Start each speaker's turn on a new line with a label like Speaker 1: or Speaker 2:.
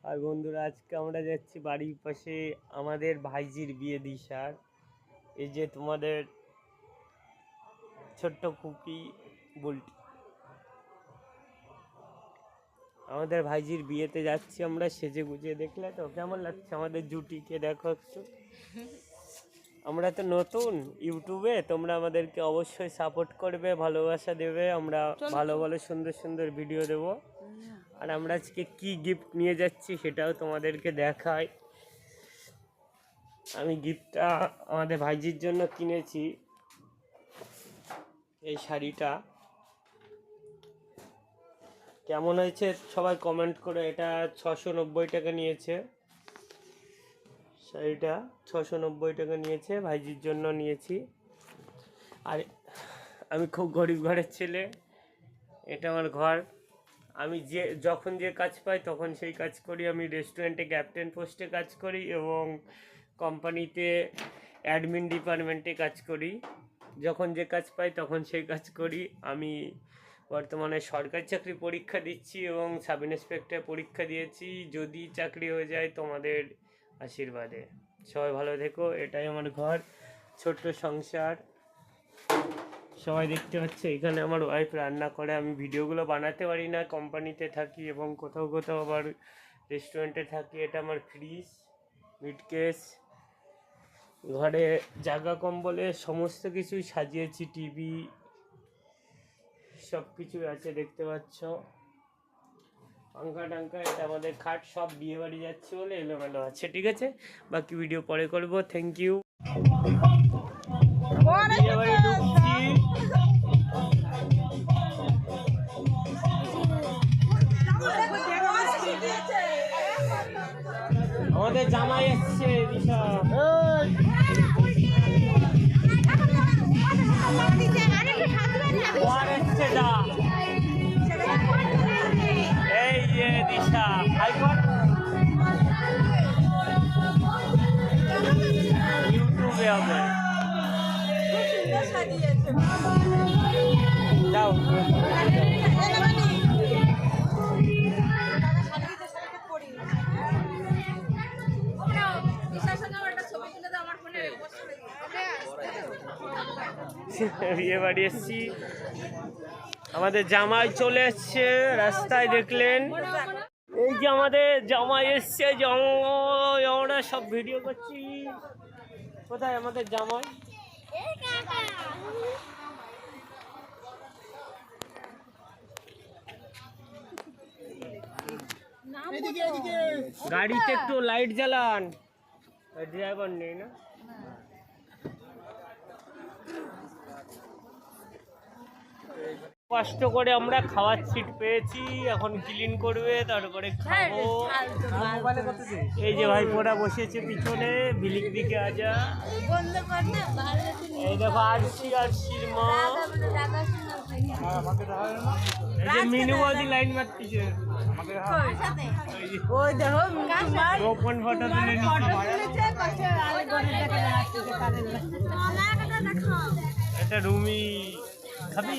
Speaker 1: আর বন্ধুরা আজকে আমরা যাচ্ছি বাড়ির পাশে আমাদের ভাইজির বিয়ে দিশার। এই যে তোমাদের ছোট্ট কুকি বুলটি, আমাদের ভাইজির বিয়েতে যাচ্ছি আমরা সেজে গুজে। দেখলে তো কেমন লাগছে আমাদের জুটিকে, দেখো একটু। আমরা তো নতুন ইউটিউবে, তোমরা আমাদেরকে অবশ্যই সাপোর্ট করবে, ভালোবাসা দেবে। আমরা ভালো ভালো সুন্দর সুন্দর ভিডিও দেব। আর আমরা আজকে কি গিফট নিয়ে যাচ্ছি সেটাও তোমাদেরকে দেখাই। আমি গিফটটা আমাদের ভাইজির জন্য কিনেছি, এই শাড়িটা। কেমন হয়েছে সবাই কমেন্ট করে। এটা 690 টাকা নিয়েছে শাড়িটা, 690 টাকা নিয়েছে, ভাইজির জন্য নিয়েছি। আর আমি খুব গরিব ঘরের ছেলে, এটা আমার ঘর। আমি যখন যে কাজ পাই তখন সেই কাজ করি। আমি রেস্টুরেন্টে ক্যাপ্টেন পোস্টে কাজ করি এবং কোম্পানিতে অ্যাডমিন ডিপার্টমেন্টে কাজ করি। যখন যে কাজ পাই তখন সেই কাজ করি। আমি বর্তমানে সরকারি চাকরি পরীক্ষা দিচ্ছি এবং সাব ইন্সপেক্টর পরীক্ষা দিয়েছি। যদি চাকরি হয়ে যায় তোমাদের আশীর্বাদে। সবাই ভালো থেকো। এটাই আমার ঘর, ছোট্ট সংসার। সবাই দেখতে পাচ্ছে এখানে আমার ওয়াইফ রান্না করে। আমি ভিডিওগুলো বানাতে পারি না, কোম্পানিতে থাকি এবং কোথাও কোথাও আবার রেস্টুরেন্টে থাকি। এটা আমার ফ্রিজ, মিটকেস। ঘরে জায়গা কম বলে সমস্ত কিছুই সাজিয়েছি, টিভি সব কিছুই আছে, দেখতে পাচ্ছ। পাঙ্খা টাঙ্কা, এটা আমাদের খাট। সব বিয়ে বাড়ি যাচ্ছে বলে এলোমেলো আছে, ঠিক আছে। বাকি ভিডিও পরে করবো। Thank you. বিয়ে বাড়ি ঢুকছি। আমাদের জামাই এসছে দিশা। এই যে দিশা ইউটিউবে হবে। যাও বিয়ে বাড়ি এসছি। আমাদের জামাই চলে এসছে, রাস্তায় দেখলেন। এই যে আমাদের জামাই এসছে, আমরা সব ভিডিও করছি। কোথায় আমাদের জামাই? গাড়িতে একটু লাইট জ্বালান, ড্রাইভার নেই না। কষ্ট করে আমরা খাওয়ার সিট পেয়েছি, এখন ক্লিন করবে, তারপরে খাবো। এই যে ভাইপোরা বসেছে পিছনে, বিলিক দিকে আজা। এই দেখো আরশির মা। এই যে মিনু বৌদি লাইন মারতেছে। ওই দেখো গোপন ফটো তুলে নিচ্ছে। এটা রুমি খাবি?